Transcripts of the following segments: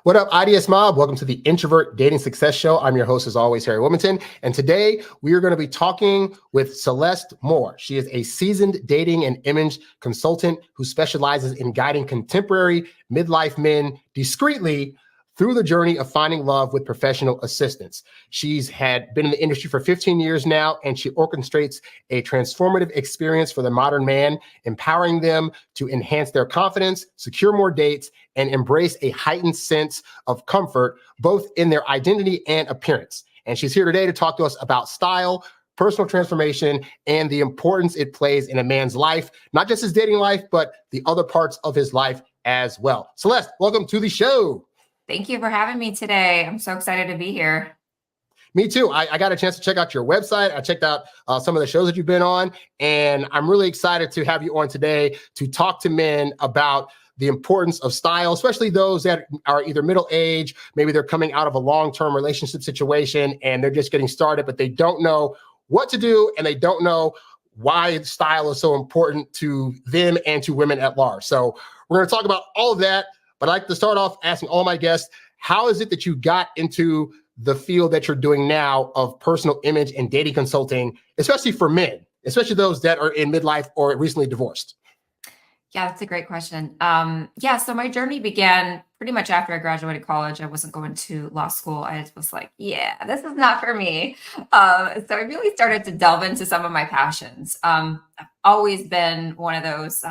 What up, IDS Mob? Welcome to the Introvert Dating Success Show. I'm your host, as always, Harry Wilmington. And today we are going to be talking with Celeste Moore. She is a seasoned dating and image consultant who specializes in guiding contemporary midlife men discreetly through the journey of finding love with professional assistance. She's had been in the industry for 15 years now, and she orchestrates a transformative experience for the modern man, empowering them to enhance their confidence, secure more dates, and embrace a heightened sense of comfort, both in their identity and appearance. And she's here today to talk to us about style, personal transformation, and the importance it plays in a man's life, not just his dating life, but the other parts of his life as well. Celeste, welcome to the show. Thank you for having me today. I'm so excited to be here. Me too. I got a chance to check out your website. I checked out some of the shows that you've been on, and I'm really excited to have you on today to talk to men about the importance of style, especially those that are either middle age, maybe they're coming out of a long-term relationship situation and they're just getting started, but they don't know what to do and they don't know why style is so important to them and to women at large. So we're going to talk about all of that. But I'd like to start off asking all my guests, how is it that you got into the field that you're doing now of personal image and dating consulting, especially for men, especially those that are in midlife or recently divorced? Yeah, that's a great question. So my journey began pretty much after I graduated college. I wasn't going to law school. I was like, yeah, this is not for me. So I really started to delve into some of my passions. I've always been one of those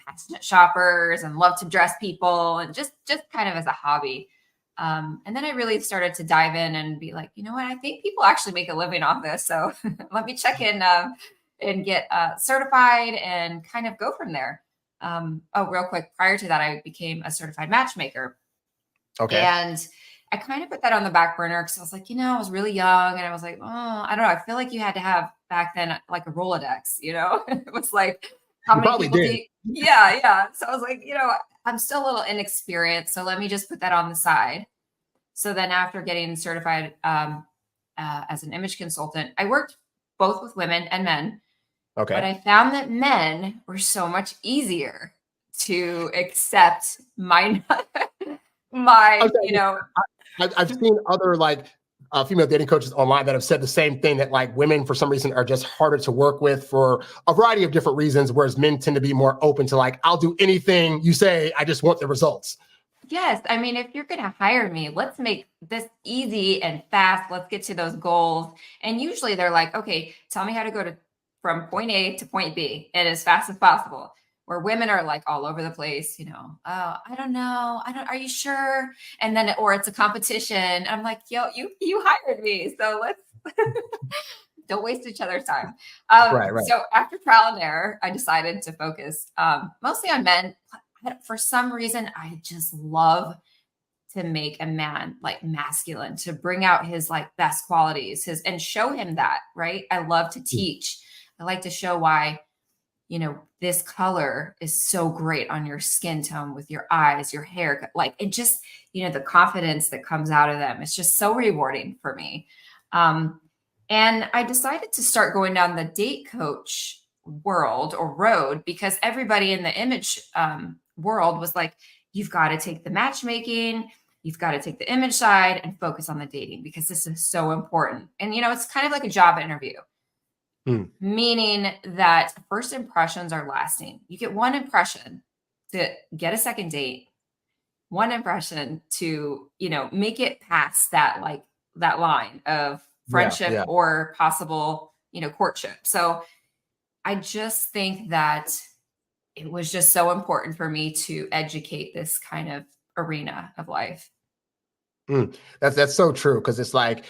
passionate shoppers and love to dress people and just kind of as a hobby. And then I really started to dive in and be like, you know what, I think people actually make a living off this. So let me check in and get certified and kind of go from there. Real quick, prior to that, I became a certified matchmaker. Okay. And I kind of put that on the back burner because I was like, I was really young and I was like, I don't know. I feel like you had to have back then like a Rolodex, it was like, how you many probably people did. do you, yeah. So I was like, I'm still a little inexperienced. So let me just put that on the side. So then after getting certified as an image consultant, I worked both with women and men. Okay. But I found that men were so much easier to accept I've seen other female dating coaches online that have said the same thing, that like women for some reason are just harder to work with for a variety of different reasons, whereas men tend to be more open to like, I'll do anything you say, I just want the results. Yes. I mean, if you're going to hire me, let's make this easy and fast. Let's get to those goals. And usually they're like, okay, tell me how to go from point A to point B and as fast as possible. Where women are like all over the place, oh, I don't know. Are you sure? And then, or it's a competition. I'm like, yo, you hired me. So let's don't waste each other's time. Right. So after trial and error, I decided to focus mostly on men. For some reason, I just love to make a man like masculine, to bring out his like best qualities, and show him that, right? I love to teach. I like to show why, this color is so great on your skin tone with your eyes, your hair, like it just, the confidence that comes out of them. It's just so rewarding for me. And I decided to start going down the date coach world or road because everybody in the image world was like, you've got to take the matchmaking, you've got to take the image side and focus on the dating because this is so important. And, it's kind of like a job interview. Meaning that first impressions are lasting. You get one impression to get a second date, one impression to, make it past that line of friendship or possible, courtship. So I just think that it was just so important for me to educate this kind of arena of life. That's so true, because it's like,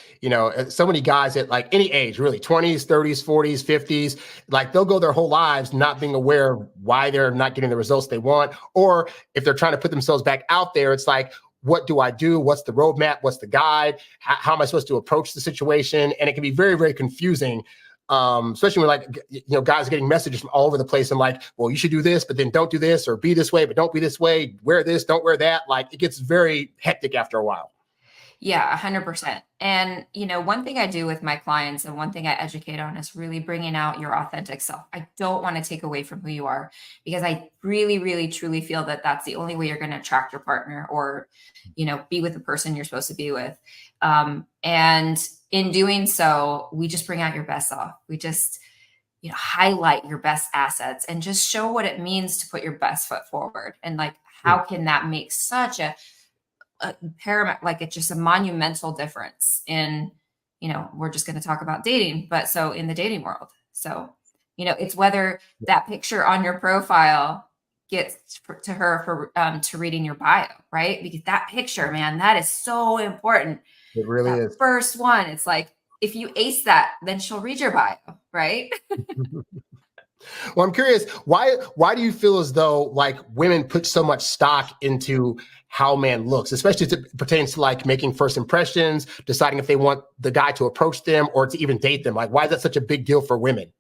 so many guys at like any age, really 20s, 30s, 40s, 50s, like they'll go their whole lives not being aware of why they're not getting the results they want. Or if they're trying to put themselves back out there, it's like, what do I do? What's the roadmap? What's the guide? How am I supposed to approach the situation? And it can be very, very confusing. Especially when guys are getting messages from all over the place and like, well, you should do this, but then don't do this, or be this way, but don't be this way, wear this, don't wear that. Like it gets very hectic after a while. Yeah, 100%. And, one thing I do with my clients and one thing I educate on is really bringing out your authentic self. I don't want to take away from who you are because I really, really, truly feel that that's the only way you're going to attract your partner or, be with the person you're supposed to be with. And in doing so, we just bring out your best self. We just, highlight your best assets and just show what it means to put your best foot forward. And like, how can that make such a paramount, like it's just a monumental difference in, we're just going to talk about dating, but so in the dating world. So, it's whether that picture on your profile gets to her for to reading your bio, right? Because that picture, man, that is so important. It really That is. first one, it's like if you ace that, then she'll read your bio, right? Well, I'm curious, why do you feel as though like women put so much stock into how man looks, especially as it pertains to like making first impressions, deciding if they want the guy to approach them or to even date them? Like, why is that such a big deal for women?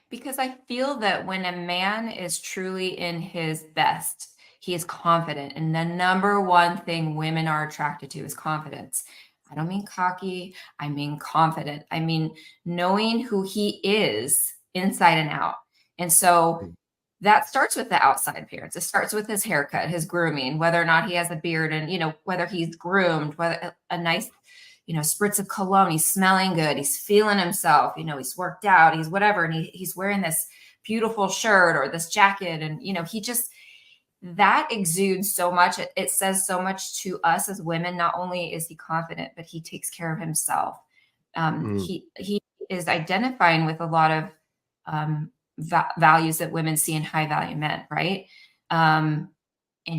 Because I feel that when a man is truly in his best, he is confident. And the number one thing women are attracted to is confidence. I don't mean cocky, I mean confident. I mean knowing who he is inside and out. And so that starts with the outside appearance. It starts with his haircut, his grooming, whether or not he has a beard and, whether he's groomed, whether a nice, spritz of cologne, he's smelling good, he's feeling himself, he's worked out, he's whatever. And he's wearing this beautiful shirt or this jacket. And, he just, that exudes so much. It says so much to us as women. Not only is he confident, but he takes care of himself. Mm, He is identifying with a lot of values that women see in high value men, right? And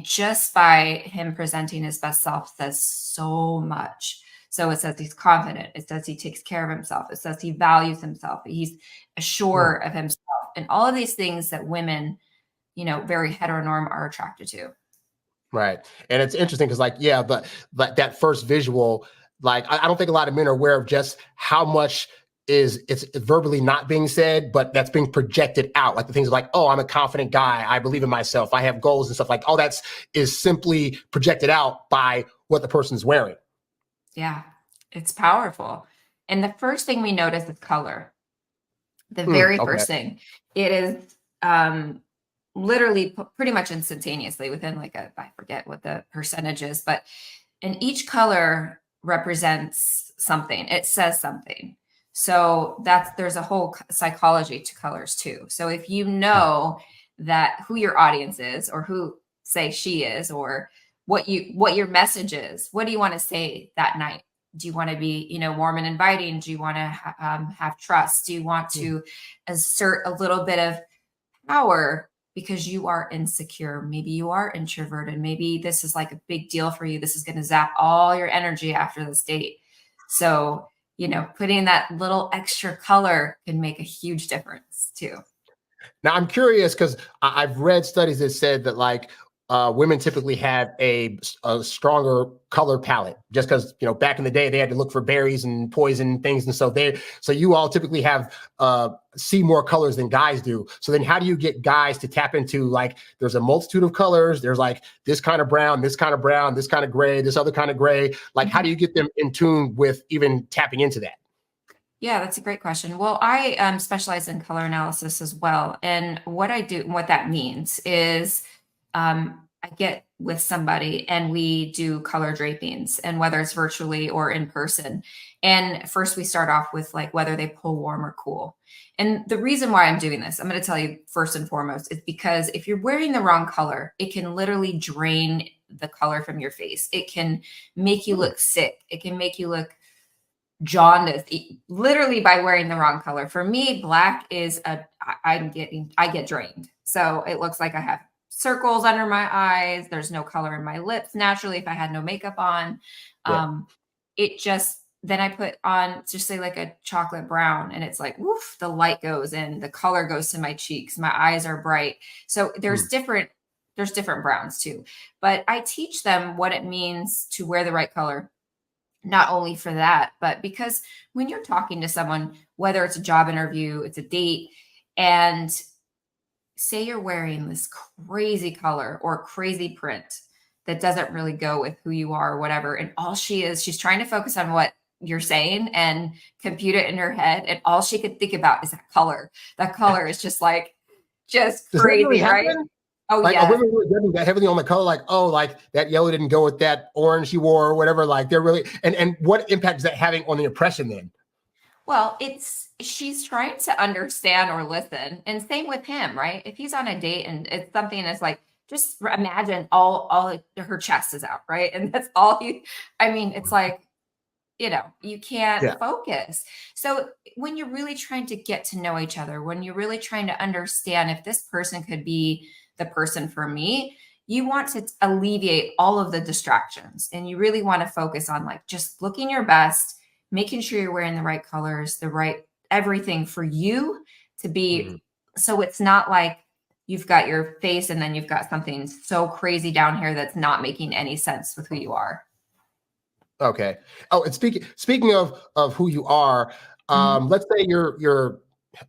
just by him presenting his best self says so much. So it says he's confident. It says he takes care of himself. It says he values himself. He's yeah. assured of himself. And all of these things that women, very heteronorm are attracted to. Right. And it's interesting because like, yeah, but that first visual, like I don't think a lot of men are aware of just how much it's verbally not being said, but that's being projected out. Like the things like, oh, I'm a confident guy. I believe in myself. I have goals and stuff like all that's is simply projected out by what the person's wearing. Yeah, it's powerful. And the first thing we notice is color. The Mm, very okay. first thing. It is literally pretty much instantaneously within like I forget what the percentage is, but and each color represents something. It says something. So there's a whole psychology to colors too. So if you know that who your audience is or who say she is or what your message is, what do you want to say that night? Do you want to be, warm and inviting? Do you want to have trust? Do you want to assert a little bit of power because you are insecure? Maybe you are introverted. Maybe this is like a big deal for you. This is going to zap all your energy after this date. So, putting that little extra color can make a huge difference too. Now I'm curious because I've read studies that said that like women typically have a stronger color palette just because back in the day they had to look for berries and poison things and so you all typically have see more colors than guys do. So then how do you get guys to tap into like there's a multitude of colors, there's like this kind of brown, this kind of brown, this kind of gray, this other kind of gray, like how do you get them in tune with even tapping into that? Yeah, that's a great question. Well, I specialize in color analysis as well. And what I do, what that means is I get with somebody and we do color drapings, and whether it's virtually or in person. And first, we start off with like whether they pull warm or cool. And the reason why I'm doing this, I'm going to tell you first and foremost, is because if you're wearing the wrong color, it can literally drain the color from your face. It can make you look sick. It can make you look jaundiced literally by wearing the wrong color. For me, black is I get drained. So it looks like I have circles under my eyes. There's no color in my lips naturally if I had no makeup on. Yeah. It just then I put on just say like a chocolate brown and it's like woof, the light goes in, the color goes to my cheeks, my eyes are bright. So there's different browns too. But I teach them what it means to wear the right color, not only for that, but because when you're talking to someone, whether it's a job interview, it's a date, and say you're wearing this crazy color or crazy print, that doesn't really go with who you are or whatever. And all she's trying to focus on what you're saying and compute it in her head. And all she could think about is that color. That color is just Does that really crazy, right? happen? Oh, Like, are yes. women really judging that heavily on the color? Like, oh, like that yellow didn't go with that orange you wore or whatever. Like, they're really, and what impact is that having on the impression then? Well, she's trying to understand or listen. And same with him, right? If he's on a date and it's something that's like, just imagine all her chest is out, right? And that's all I mean, it's like, you can't Yeah. focus. So when you're really trying to get to know each other, when you're really trying to understand if this person could be the person for me, you want to alleviate all of the distractions and you really want to focus on like just looking your best, making sure you're wearing the right colors, the right everything for you to be. So it's not like you've got your face and then you've got something so crazy down here that's not making any sense with who you are. Okay. Oh, and speaking of who you are, let's say you're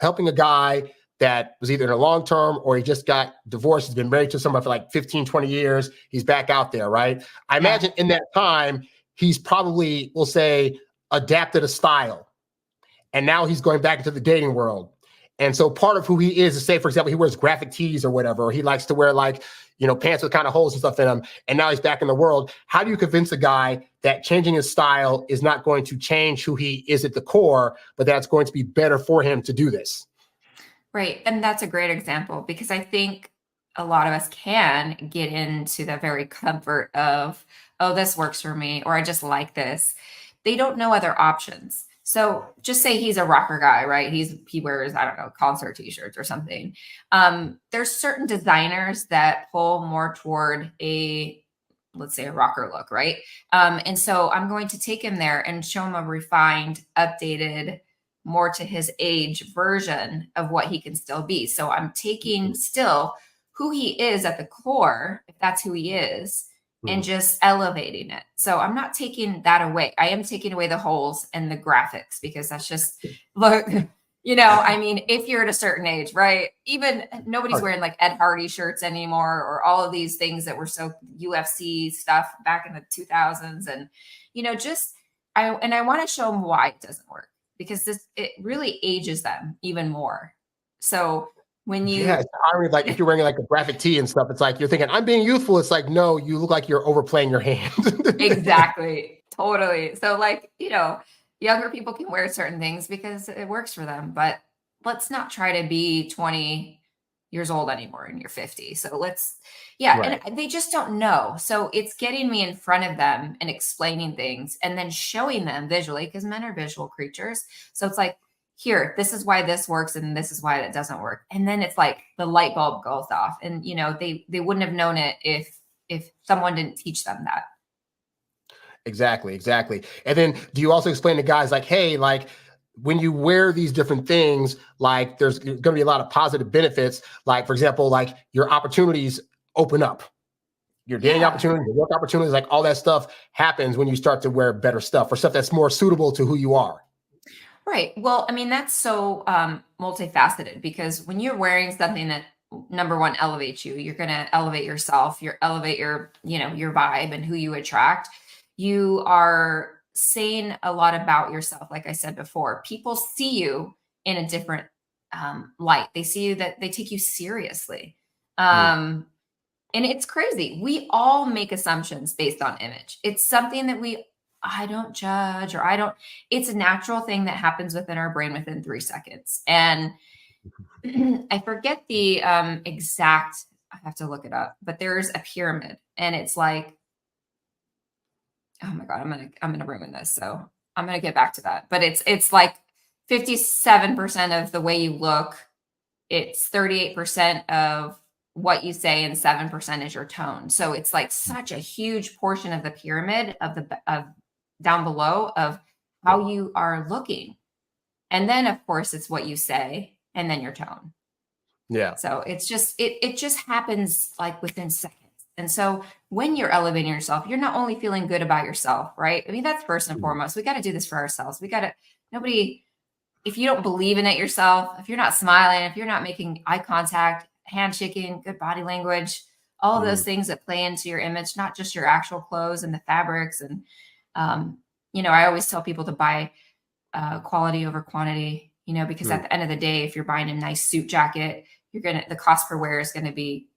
helping a guy that was either in a long term or he just got divorced, he's been married to somebody for like 15, 20 years, he's back out there, right? I imagine in that time, he's probably, we'll say, adapted a style. And now he's going back into the dating world. And so part of who he is say, for example, he wears graphic tees or whatever, or he likes to wear like, pants with kind of holes and stuff in them. And now he's back in the world. How do you convince a guy that changing his style is not going to change who he is at the core, but that's going to be better for him to do this? Right. And that's a great example because I think a lot of us can get into the very comfort of, oh, this works for me, or I just like this. They don't know other options. So just say he's a rocker guy, right? He wears, I don't know, concert t-shirts or something. There's certain designers that pull more toward let's say a rocker look, right? And so I'm going to take him there and show him a refined, updated, more to his age version of what he can still be. So I'm taking still who he is at the core, if that's who he is, and just elevating it. So I'm not taking that away. I am taking away the holes and the graphics because that's just look, I mean, if you're at a certain age, right? Even nobody's wearing like Ed Hardy shirts anymore or all of these things that were so UFC stuff back in the 2000s. And, I want to show them why it doesn't work because it really ages them even more. So when it's irony, like if you're wearing like a graphic tee and stuff, it's like you're thinking, I'm being youthful. It's like, no, you look like you're overplaying your hand. Exactly. Totally. So like, younger people can wear certain things because it works for them, but let's not try to be 20 years old anymore and you're 50. So right. And they just don't know. So it's getting me in front of them and explaining things and then showing them visually because men are visual creatures. So it's like, here, this is why this works and this is why it doesn't work. And then it's like the light bulb goes off and, they wouldn't have known it if someone didn't teach them that. Exactly. And then do you also explain to guys like, hey, like when you wear these different things, like there's going to be a lot of positive benefits. Like, for example, like your opportunities open up, your dating opportunities, your work opportunities, like all that stuff happens when you start to wear better stuff or stuff that's more suitable to who you are. Right. Well, I mean, that's so multifaceted because when you're wearing something that number one elevates you, you're going to elevate yourself, elevate your vibe and who you attract. You are saying a lot about yourself. Like I said before, people see you in a different light. They see you that they take you seriously. And it's crazy. We all make assumptions based on image. It's something that I don't judge it's a natural thing that happens within our brain within 3 seconds. And I forget the exact, I have to look it up, but there's a pyramid and it's like, oh my God, I'm going to ruin this. So I'm going to get back to that, but it's like 57% of the way you look. It's 38% of what you say and 7% is your tone. So it's like such a huge portion of the pyramid of down below of how you are looking. And then of course it's what you say and then your tone. Yeah. So it's just, it just happens like within seconds. And so when you're elevating yourself, you're not only feeling good about yourself, right? I mean, that's first and foremost. We got to do this for ourselves. If you don't believe in it yourself, if you're not smiling, if you're not making eye contact, handshaking, good body language, all of those things that play into your image, not just your actual clothes and the fabrics. And, I always tell people to buy quality over quantity, because at the end of the day, if you're buying a nice suit jacket, the cost per wear is going to be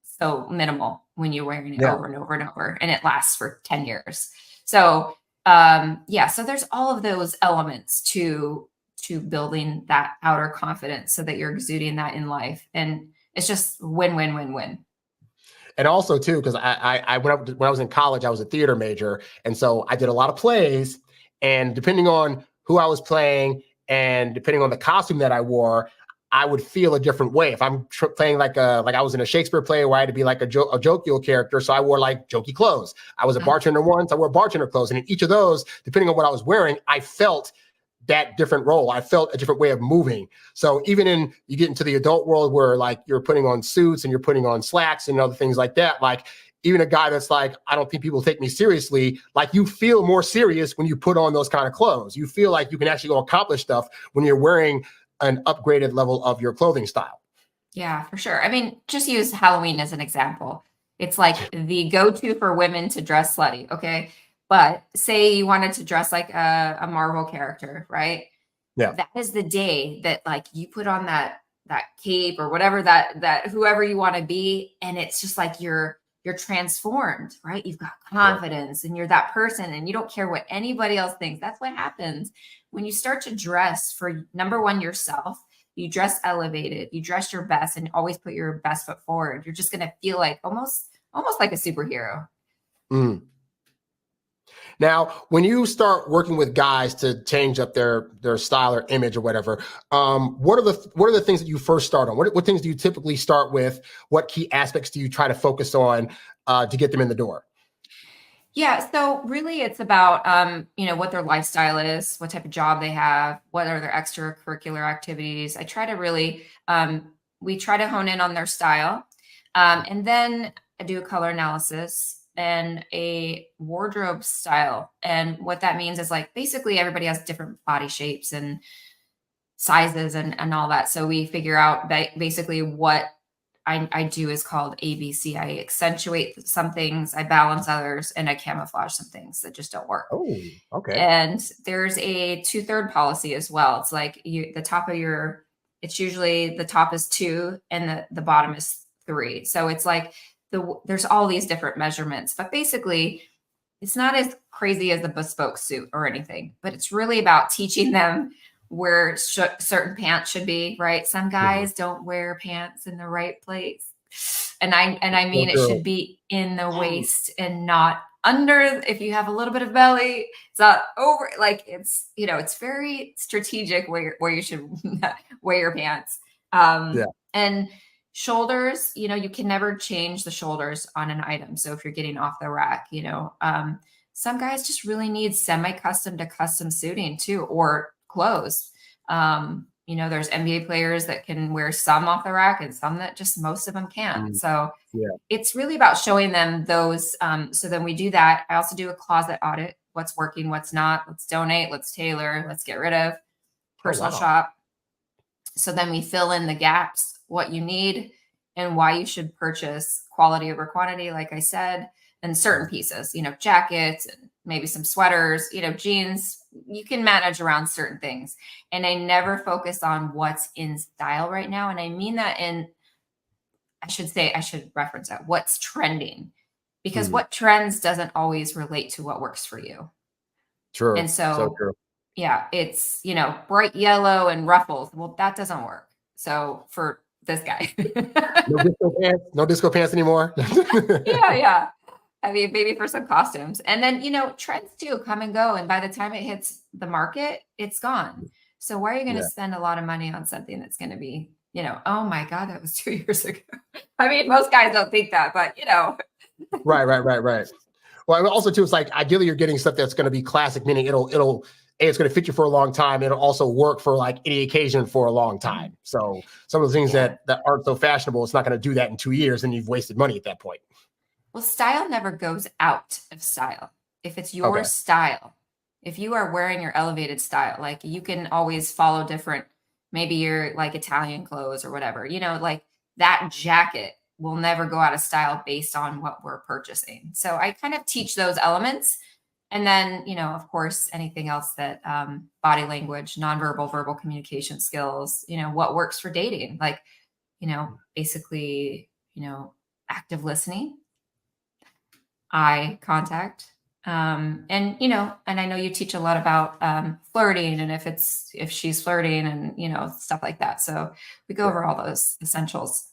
so minimal when you're wearing it over and over and over, and it lasts for 10 years. So, so there's all of those elements to building that outer confidence so that you're exuding that in life. And it's just win, win, win, win. And also too, because when I was in college, I was a theater major. And so I did a lot of plays, and depending on who I was playing and depending on the costume that I wore, I would feel a different way. If I'm playing like I was in a Shakespeare play where I had to be like a jovial character, so I wore like jokey clothes. I was a bartender once, I wore bartender clothes. And in each of those, depending on what I was wearing, I felt that different role. I felt a different way of moving. So even you get into the adult world where like you're putting on suits and you're putting on slacks and other things like that, like even a guy that's like, I don't think people take me seriously, like you feel more serious when you put on those kind of clothes. You feel like you can actually go accomplish stuff when you're wearing an upgraded level of your clothing style. Yeah, for sure. I mean, just use Halloween as an example. It's like the go-to for women to dress slutty. Okay. But say you wanted to dress like a Marvel character, right? Yeah. That is the day that like you put on that cape or whatever that whoever you want to be. And it's just like you're transformed, right? You've got confidence and you're that person and you don't care what anybody else thinks. That's what happens when you start to dress for, number one, yourself. You dress elevated, you dress your best, and always put your best foot forward. You're just going to feel like almost like a superhero. Now, when you start working with guys to change up their style or image or whatever, what are the things that you first start on? What things do you typically start with? What key aspects do you try to focus on to get them in the door? Yeah, so really it's about what their lifestyle is, what type of job they have, what are their extracurricular activities. I try to really we try to hone in on their style. And then I do a color analysis and a wardrobe style. And what that means is like basically everybody has different body shapes and sizes and all that. So we figure out basically what I do is called ABC. I accentuate some things, I balance others, and I camouflage some things that just don't work. Oh, okay. And there's a 2/3 policy as well. It's like it's usually the top is 2 and the bottom is 3. So it's like there's all these different measurements, but basically it's not as crazy as a bespoke suit or anything, but it's really about teaching them where certain pants should be, right? Some guys don't wear pants in the right place. And I mean, it should be in the waist and not under. If you have a little bit of belly, it's not over. Like it's very strategic where you should wear your pants. And shoulders, you can never change the shoulders on an item. So if you're getting off the rack, some guys just really need semi-custom to custom suiting too, or clothes. There's NBA players that can wear some off the rack and some that just most of them can't. So it's really about showing them those. So then we do that. I also do a closet audit. What's working, what's not. Let's donate, let's tailor, let's get rid of, personal shop. So then we fill in the gaps, what you need and why you should purchase quality over quantity, like I said, and certain pieces, jackets and maybe some sweaters, jeans. You can manage around certain things. And I never focus on what's in style right now. And I mean that I should reference that, what's trending, because what trends doesn't always relate to what works for you. True. And so true. Yeah, it's, bright yellow and ruffles. Well, that doesn't work. So for this guy, no disco pants anymore. Yeah. I mean, maybe for some costumes. And then, trends too come and go. And by the time it hits the market, it's gone. So why are you going to spend a lot of money on something that's going to be, oh my God, that was 2 years ago. I mean, most guys don't think that, but Right. Well, also too, it's like ideally you're getting stuff that's going to be classic, meaning it's going to fit you for a long time. It'll also work for like any occasion for a long time. So some of the things that aren't so fashionable, it's not going to do that in 2 years, and you've wasted money at that point. Well, style never goes out of style. If it's your style, if you are wearing your elevated style, like you can always follow different, maybe you're like Italian clothes or whatever, like that jacket we'll never go out of style based on what we're purchasing. So I kind of teach those elements. And then, of course, anything else that body language, nonverbal, verbal communication skills, what works for dating, like, basically, active listening, eye contact. And I know you teach a lot about flirting, and if she's flirting and, stuff like that. So we go over all those essentials.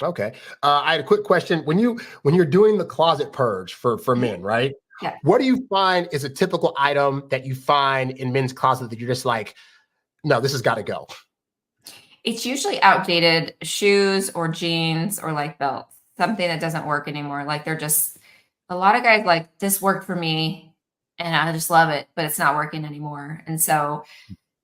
Okay. I had a quick question. When you're doing the closet purge for men, right? Yeah. What do you find is a typical item that you find in men's closet that you're just like, no, this has got to go? It's usually outdated shoes or jeans or like belts, something that doesn't work anymore. Like they're just a lot of guys like this worked for me and I just love it, but it's not working anymore. And so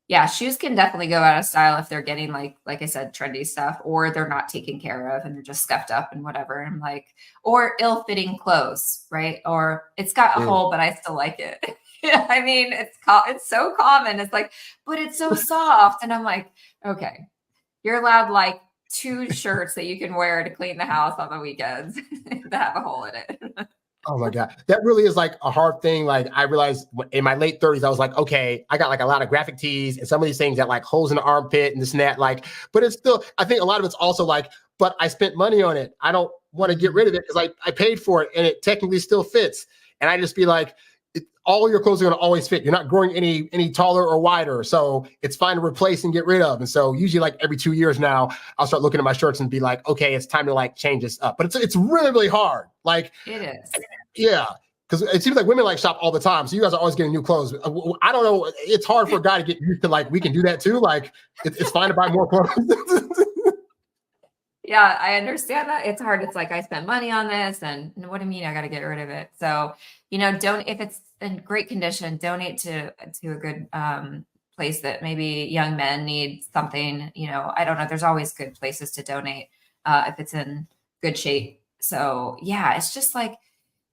yeah, shoes can definitely go out of style if they're getting like I said, trendy stuff, or they're not taken care of and they're just scuffed up and whatever. And like, or ill-fitting clothes, right? Or it's got a hole, but I still like it. I mean, it's so common. It's like, but it's so soft. And I'm like, okay, you're allowed like 2 shirts that you can wear to clean the house on the weekends that have a hole in it. Oh my God. That really is like a hard thing. Like I realized in my late 30s, I was like, okay, I got like a lot of graphic tees and some of these things that like holes in the armpit and this and that, like, but it's still, I think a lot of it's also like, but I spent money on it. I don't want to get rid of it because I paid for it and it technically still fits. And I just be like, all your clothes are going to always fit. You're not growing any taller or wider. So it's fine to replace and get rid of. And so usually like every 2 years now, I'll start looking at my shirts and be like, okay, it's time to like change this up. But it's really, really hard. Like it is. Yeah. Because it seems like women like shop all the time. So you guys are always getting new clothes. I don't know. It's hard for a guy to get used to like, we can do that too. Like it's fine to buy more clothes. Yeah, I understand that. It's hard. It's like I spent money on this and what do you mean I got to get rid of it? So, don't, if it's in great condition, donate to a good place that maybe young men need something, I don't know. There's always good places to donate if it's in good shape. So yeah, it's just like,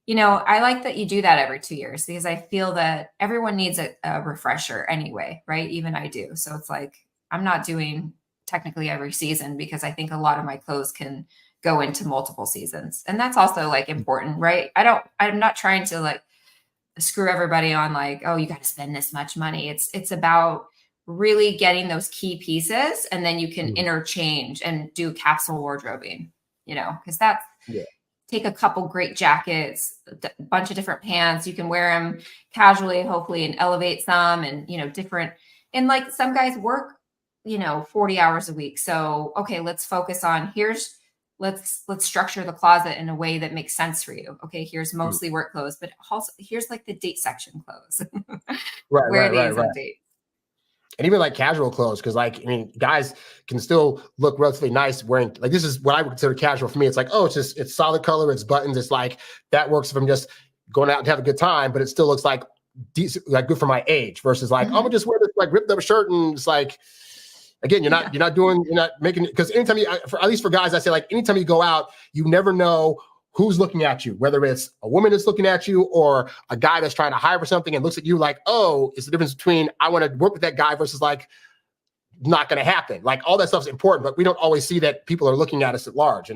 I like that you do that every 2 years because I feel that everyone needs a refresher anyway, right? Even I do. So it's like, I'm not doing technically every season because I think a lot of my clothes can go into multiple seasons. And that's also like important, right? I'm not trying to like screw everybody on like, oh, you got to spend this much money. It's about really getting those key pieces and then you can interchange and do capsule wardrobing, because that's, take a couple great jackets, a bunch of different pants. You can wear them casually, hopefully, and elevate some and, different. And like some guys work, 40 hours a week. So, okay, let's focus on let's structure the closet in a way that makes sense for you. Okay, here's mostly work clothes, but also here's like the date section clothes. Wear these on dates. And even like casual clothes, because like, I mean, guys can still look relatively nice wearing, like, this is what I would consider casual for me. It's like, oh, it's solid color, it's buttons. It's like, that works if I'm just going out to have a good time, but it still looks like decent, like good for my age versus like, I'm gonna just wear this like ripped up shirt. And it's like, again, you're not making it. Because anytime at least for guys, I say like, anytime you go out, you never know who's looking at you, whether it's a woman that's looking at you or a guy that's trying to hire for something and looks at you like, oh, it's the difference between I want to work with that guy versus like, not going to happen. Like all that stuff's important, but we don't always see that people are looking at us at large,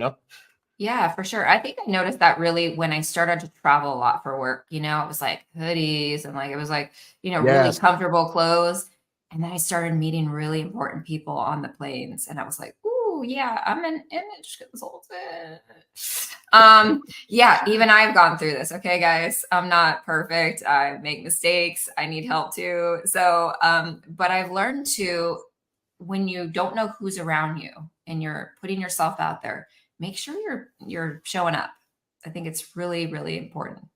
Yeah, for sure. I think I noticed that really when I started to travel a lot for work, it was like hoodies and like, it was like, really comfortable clothes. And then I started meeting really important people on the planes. And I was like, ooh, yeah, I'm an image consultant. Yeah, even I've gone through this. Okay, guys, I'm not perfect. I make mistakes. I need help too. So, but I've learned to, when you don't know who's around you and you're putting yourself out there, make sure you're showing up. I think it's really, really important.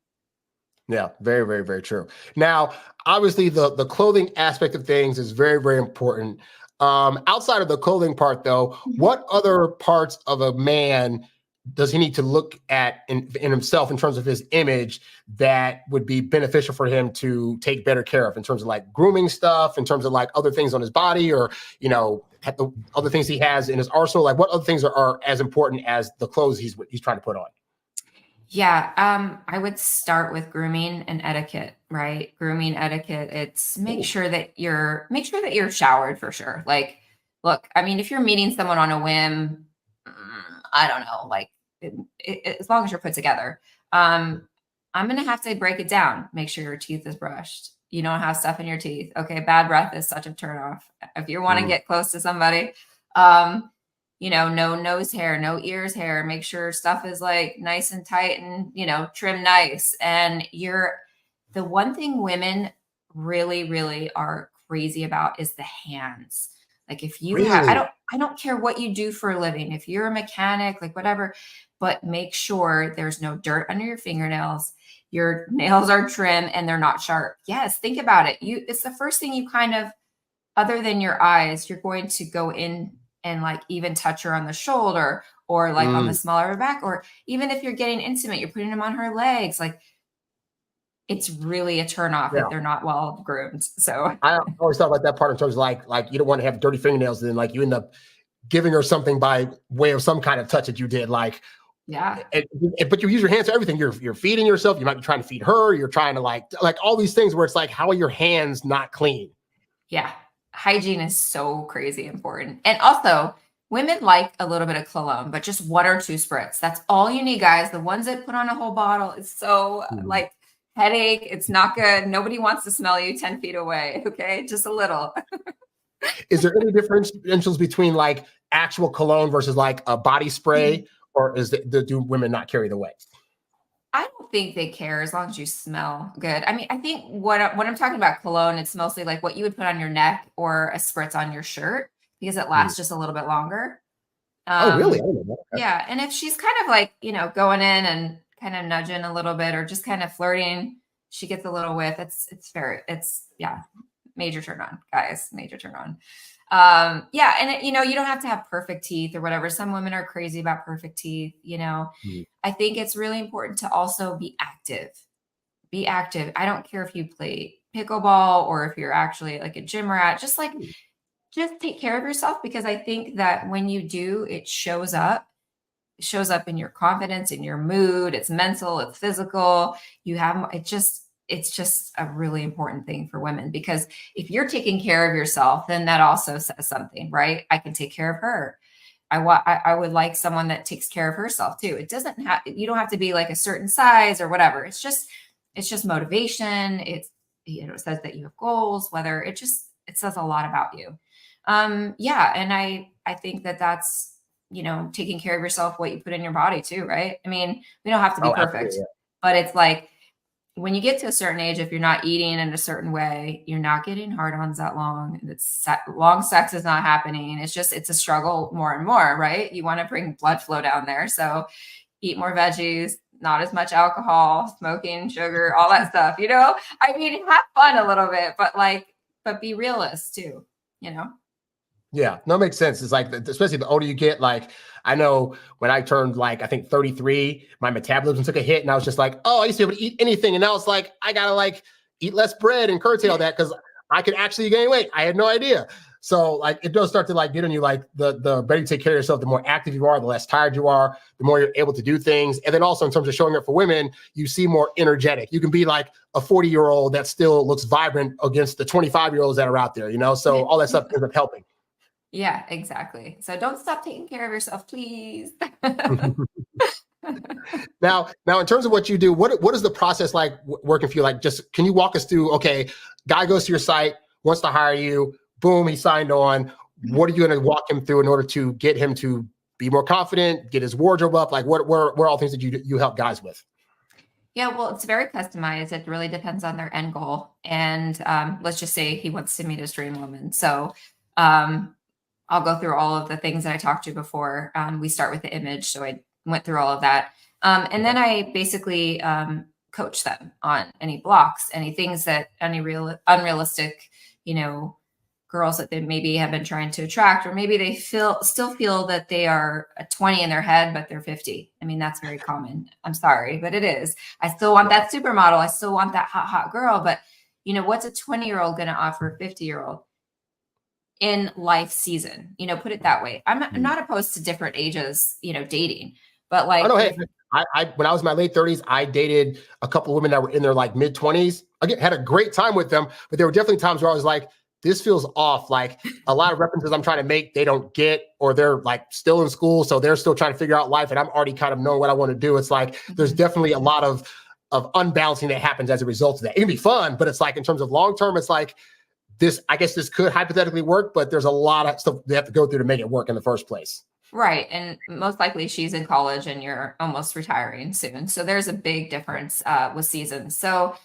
Yeah, very, very, very true. Now, obviously, the clothing aspect of things is very, very important. Outside of the clothing part, though, what other parts of a man does he need to look at in himself in terms of his image that would be beneficial for him to take better care of in terms of like grooming stuff, in terms of like other things on his body or, the other things he has in his arsenal? Like what other things are as important as the clothes he's trying to put on? Yeah, I would start with grooming and etiquette, right? Grooming etiquette. It's make sure that you're showered for sure. Like, look, I mean, if you're meeting someone on a whim, I don't know, like as long as you're put together. I'm going to have to break it down. Make sure your teeth is brushed. You don't have stuff in your teeth. Okay. Bad breath is such a turnoff. If you want to get close to somebody, you know, no nose hair, no ears hair, make sure stuff is like nice and tight and, you know, trim nice. And the one thing women really, really are crazy about is the hands. Like if you have, I don't care what you do for a living. If you're a mechanic, like whatever, but make sure there's no dirt under your fingernails. Your nails are trim and they're not sharp. Yes. Think about it. It's the first thing you kind of, other than your eyes, you're going to go in and like even touch her on the shoulder or like on the smaller of her back, or even if you're getting intimate, you're putting them on her legs. Like it's really a turn off if they're not well groomed. So I always thought about that part in terms of like you don't want to have dirty fingernails, and then like you end up giving her something by way of some kind of touch that you did. Like, but you use your hands for everything. You're feeding yourself. You might be trying to feed her. You're trying to like all these things where it's like, how are your hands not clean? Yeah. Hygiene is so crazy important. And also women like a little bit of cologne, but just 1 or 2 spritz. That's all you need, guys. The ones that put on a whole bottle is so like headache. It's not good. Nobody wants to smell you 10 feet away. Okay. Just a little. Is there any differentials between like actual cologne versus like a body spray, or do women not carry the weight? I don't think they care as long as you smell good. I mean, I think when I'm talking about cologne, it's mostly like what you would put on your neck or a spritz on your shirt because it lasts just a little bit longer. Oh, really? I don't know that. Okay. Yeah. And if she's kind of like, you know, going in and kind of nudging a little bit or just kind of flirting, she gets a little whiff. Major turn on, guys, major turn on. And you know, you don't have to have perfect teeth or whatever. Some women are crazy about perfect teeth. You know, I think it's really important to also be active. Be active. I don't care if you play pickleball or if you're actually like a gym rat, just take care of yourself, because I think that when you do, it shows up in your confidence, in your mood. It's mental, it's physical. It's just a really important thing for women, because if you're taking care of yourself, then that also says something, right? I can take care of her. I would like someone that takes care of herself too. You don't have to be like a certain size or whatever. It's just motivation. It says that you have goals, it says a lot about you. And I think that's, you know, taking care of yourself, what you put in your body too, right? I mean, we don't have to be perfect, but it's like, when you get to a certain age, if you're not eating in a certain way, you're not getting hard-ons that long. Long sex is not happening. It's a struggle more and more, right? You want to bring blood flow down there. So eat more veggies, not as much alcohol, smoking, sugar, all that stuff, you know? I mean, have fun a little bit, but be realist too, you know? Yeah, no, it makes sense. It's like, especially the older you get, like, I know when I turned like, I think 33, my metabolism took a hit and I was just like, oh, I used to be able to eat anything. And now it's like, I got to like eat less bread and curtail that because I could actually gain weight. I had no idea. So like, it does start to like get on you, like the better you take care of yourself, the more active you are, the less tired you are, the more you're able to do things. And then also in terms of showing up for women, you seem more energetic. You can be like a 40-year-old that still looks vibrant against the 25-year-olds that are out there, you know? So all that stuff ends up helping. Yeah, exactly. So don't stop taking care of yourself, please. Now, in terms of what you do, what is the process like working for you? Like, just can you walk us through? Okay, guy goes to your site, wants to hire you. Boom, he signed on. What are you going to walk him through in order to get him to be more confident, get his wardrobe up? Like, what are all things that you help guys with? Yeah, well, it's very customized. It really depends on their end goal. And let's just say he wants to meet his dream woman. So I'll go through all of the things that I talked to before. We start with the image. So I went through all of that. And then I basically coach them on any blocks, any things that unrealistic, you know, girls that they maybe have been trying to attract, or maybe they still feel that they are a 20 in their head, but they're 50. I mean, that's very common. I'm sorry, but it is. I still want that supermodel. I still want that hot girl. But, you know, what's a 20-year-old going to offer a 50-year-old? In life season, you know, put it that way. I'm not opposed to different ages, you know, dating, but like, I when I was in my late 30s, I dated a couple of women that were in their like mid 20s. Again, had a great time with them, but there were definitely times where I was like, this feels off. Like a lot of references I'm trying to make, they don't get, or they're like still in school. So they're still trying to figure out life. And I'm already kind of knowing what I want to do. It's like, there's definitely a lot of unbalancing that happens as a result of that. It can be fun, but it's like, in terms of long-term, it's like this, I guess this could hypothetically work, but there's a lot of stuff they have to go through to make it work in the first place. Right. And most likely she's in college and you're almost retiring soon. So there's a big difference with seasons. So,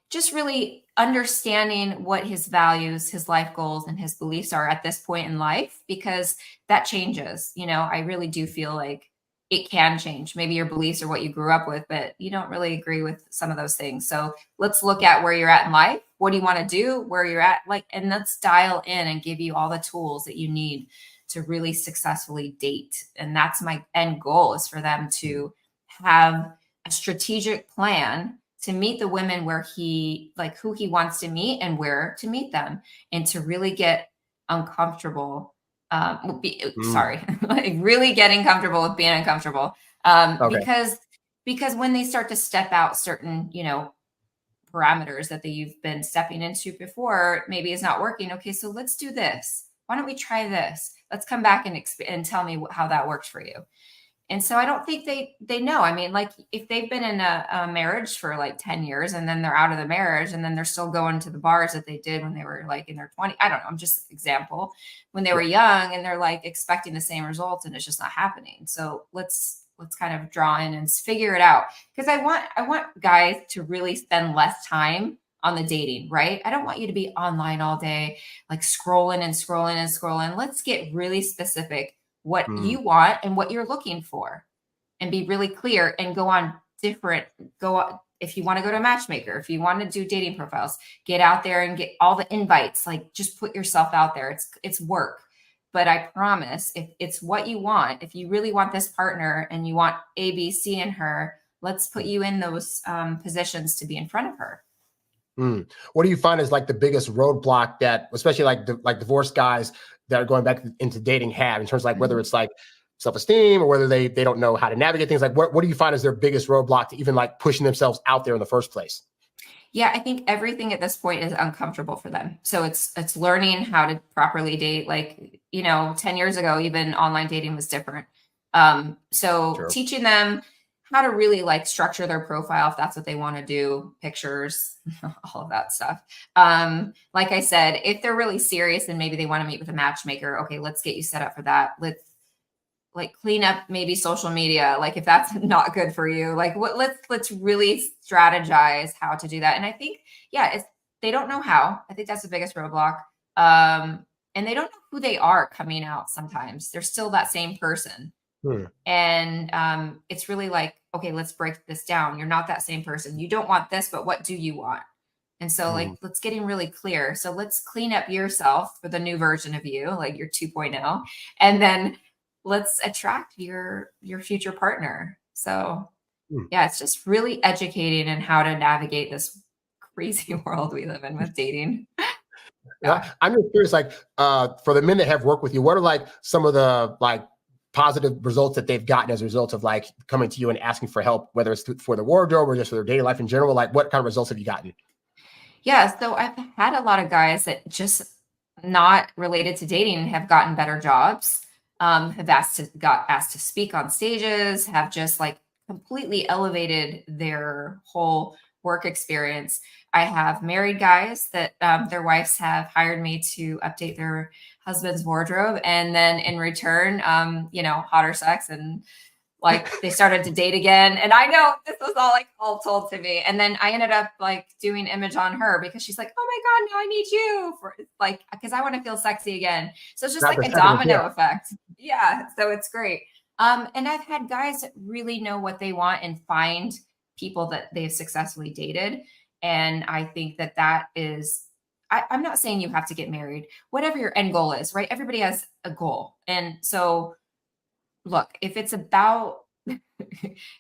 just really understanding what his values, his life goals, and his beliefs are at this point in life, because that changes. I really do feel like it can change. Maybe your beliefs are what you grew up with, but you don't really agree with some of those things. So let's look at where you're at in life. What do you want to do? Where you're at, and let's dial in and give you all the tools that you need to really successfully date. And that's my end goal, is for them to have a strategic plan to meet the women where who he wants to meet and where to meet them, and to really get uncomfortable. Really getting comfortable with being uncomfortable. Okay. Because when they start to step out certain, parameters that you've been stepping into before, maybe is not working. Okay, so let's do this. Why don't we try this? Let's come back and tell me how that works for you. And so I don't think they know. I mean, like, if they've been in a marriage for like 10 years and then they're out of the marriage and then they're still going to the bars that they did when they were like in their 20s, I don't know, I'm just example, when they were young, and they're like expecting the same results and it's just not happening. So let's kind of draw in and figure it out. Because I want guys to really spend less time on the dating, right? I don't want you to be online all day, like scrolling and scrolling and scrolling. Let's get really specific what you want and what you're looking for, and be really clear, and if you want to go to a matchmaker, if you want to do dating profiles, get out there and get all the invites, like just put yourself out there. It's work, but I promise, if it's what you want, if you really want this partner and you want A, B, C in her, let's put you in those positions to be in front of her. What do you find is like the biggest roadblock that, especially like divorced guys that are going back into dating, have, in terms of like whether it's like self-esteem or whether they don't know how to navigate things? Like what do you find is their biggest roadblock to even like pushing themselves out there in the first place? Yeah, I think everything at this point is uncomfortable for them. So it's learning how to properly date. Like, 10 years ago, even online dating was different. True. Teaching them how to really like structure their profile, if that's what they want to do, pictures, all of that stuff. Like I said, if they're really serious and maybe they want to meet with a matchmaker, okay, let's get you set up for that. Let's like clean up maybe social media. Like if that's not good for you, like let's really strategize how to do that. And I think, they don't know how. I think that's the biggest roadblock. And they don't know who they are coming out. Sometimes they're still that same person. And it's really like, okay, let's break this down. You're not that same person. You don't want this, but what do you want? And so let's getting really clear. So let's clean up yourself for the new version of you, like your 2.0, and then let's attract your future partner. So it's just really educating in how to navigate this crazy world we live in with dating. Yeah. I'm just curious, like, for the men that have worked with you, what are like some of the like positive results that they've gotten as a result of like coming to you and asking for help, whether it's for the wardrobe or just for their dating life in general? Like, what kind of results have you gotten? Yeah, so I've had a lot of guys that just not related to dating have gotten better jobs, got asked to speak on stages, have just like completely elevated their whole work experience. I have married guys that their wives have hired me to update their husband's wardrobe, and then in return, hotter sex, and like they started to date again. And I know this was all told to me. And then I ended up like doing image on her because she's like, oh my God, now I need you for like, because I want to feel sexy again. So it's just like a domino effect. Yeah. So it's great. And I've had guys that really know what they want and find people that they've successfully dated. And I think that is, I'm not saying you have to get married, whatever your end goal is, right? Everybody has a goal. And so look, if it's about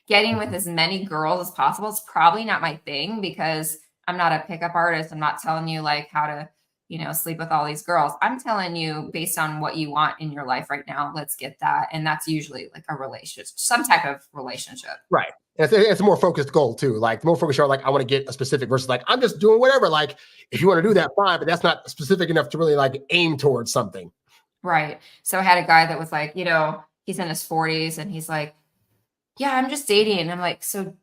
getting with as many girls as possible, it's probably not my thing, because I'm not a pickup artist. I'm not telling you like how to, sleep with all these girls. I'm telling you based on what you want in your life right now, let's get that. And that's usually like a relationship, some type of relationship. Right. It's a more focused goal too. Like the more focused you are, like I want to get a specific versus like I'm just doing whatever. Like if you want to do that, fine, but that's not specific enough to really like aim towards something. Right. So I had a guy that was like, he's in his 40s and he's like, yeah, I'm just dating. And I'm like, so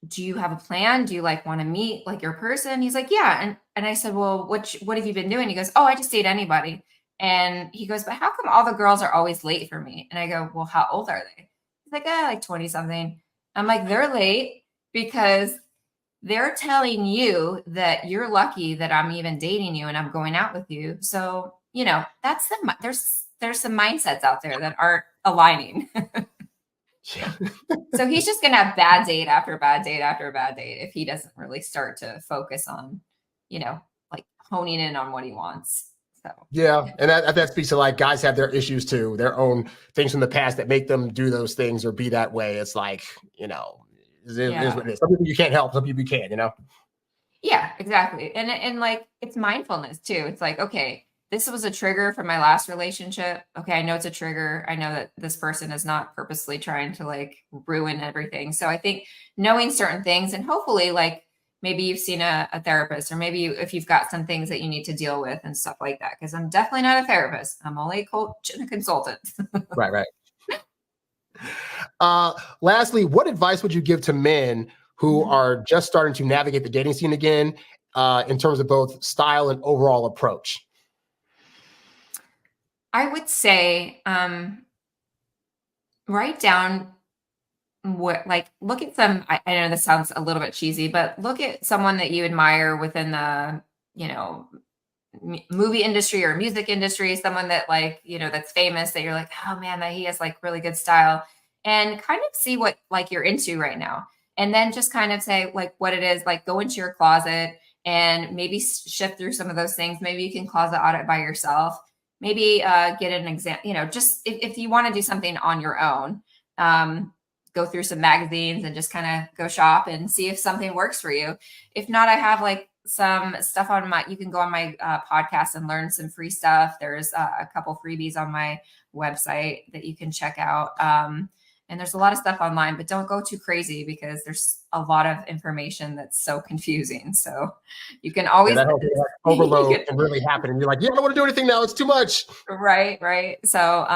do you have a plan? Do you like want to meet like your person? He's like, yeah. And I said, well, what have you been doing? He goes, oh, I just date anybody. And he goes, but how come all the girls are always late for me? And I go, well, how old are they? He's like, like 20 something. I'm like, they're late because they're telling you that you're lucky that I'm even dating you and I'm going out with you. So, that's there's some mindsets out there that aren't aligning. Yeah. So he's just going to have bad date after bad date after bad date if he doesn't really start to focus on, like honing in on what he wants. So yeah, and that speaks to like guys have their issues too, their own things from the past that make them do those things or be that way. It's like, it is what it is. Some people you can't help, some people you can, Yeah, exactly. And like it's mindfulness too. It's like, okay, this was a trigger from my last relationship. Okay, I know it's a trigger. I know that this person is not purposely trying to like ruin everything. So I think knowing certain things and hopefully like maybe you've seen a therapist or maybe if you've got some things that you need to deal with and stuff like that. Because I'm definitely not a therapist. I'm only a coach and a consultant. Right. Lastly, what advice would you give to men who are just starting to navigate the dating scene again in terms of both style and overall approach? I would say write down look at some, I know this sounds a little bit cheesy, but look at someone that you admire within the, movie industry or music industry, someone that like, that's famous that you're like, oh man, that he has like really good style and kind of see what like you're into right now. And then just kind of say like what it is, like go into your closet and maybe shift through some of those things. Maybe you can closet audit by yourself. Maybe get an exam, just if you want to do something on your own, go through some magazines and just kind of go shop and see if something works for you. If not, I have like some stuff you can go on my podcast and learn some free stuff. There's a couple freebies on my website that you can check out. And there's a lot of stuff online, but don't go too crazy because there's a lot of information that's so confusing. So you can always overload and really happen. And you're like, yeah, I don't want to do anything now. It's too much. Right. So,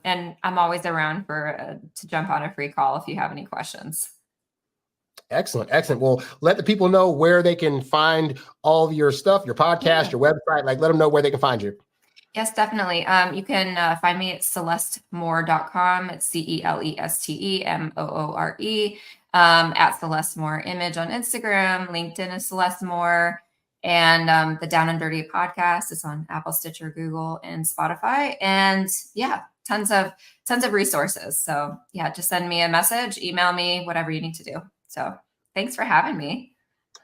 and I'm always around to jump on a free call if you have any questions. Excellent. Well, let the people know where they can find all of your stuff, your podcast, your website, like let them know where they can find you. Yes, definitely. You can find me at celestemoore.com. It's CELESTEMOORE. At Celeste Moore Image on Instagram. LinkedIn is Celeste Moore. And the Down and Dirty podcast is on Apple, Stitcher, Google, and Spotify. And yeah, tons of resources. So yeah, just send me a message, email me, whatever you need to do. So thanks for having me.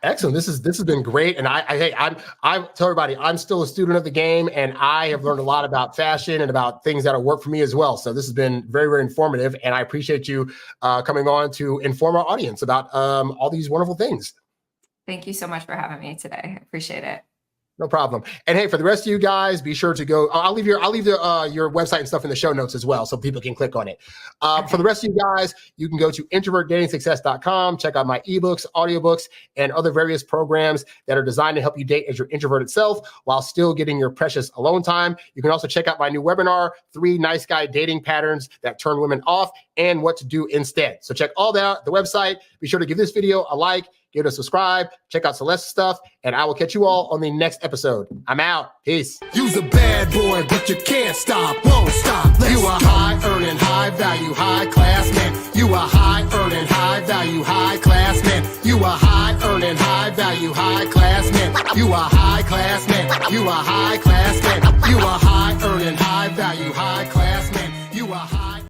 Excellent. This has been great. And I tell everybody I'm still a student of the game and I have learned a lot about fashion and about things that'll work for me as well. So this has been very, very informative. And I appreciate you coming on to inform our audience about all these wonderful things. Thank you so much for having me today. I appreciate it. No problem. And hey, for the rest of you guys, be sure to go. I'll leave your website and stuff in the show notes as well, so people can click on it. Okay. For the rest of you guys, you can go to introvertdatingsuccess.com. Check out my ebooks, audiobooks, and other various programs that are designed to help you date as your introverted self while still getting your precious alone time. You can also check out my new webinar, 3 Nice Guy Dating Patterns That Turn Women Off and What to Do Instead. So check all that out, the website. Be sure to give this video a like. Give it a subscribe, check out Celeste's stuff, and I will catch you all on the next episode. I'm out. Peace. You's a bad boy, but you can't stop, won't stop. You a high earning, high value, high class man. You a high earning, high value, high class man. You a high earning, high value, high class man. You a high class man. You a high class man. You a high earning, high value, high class man.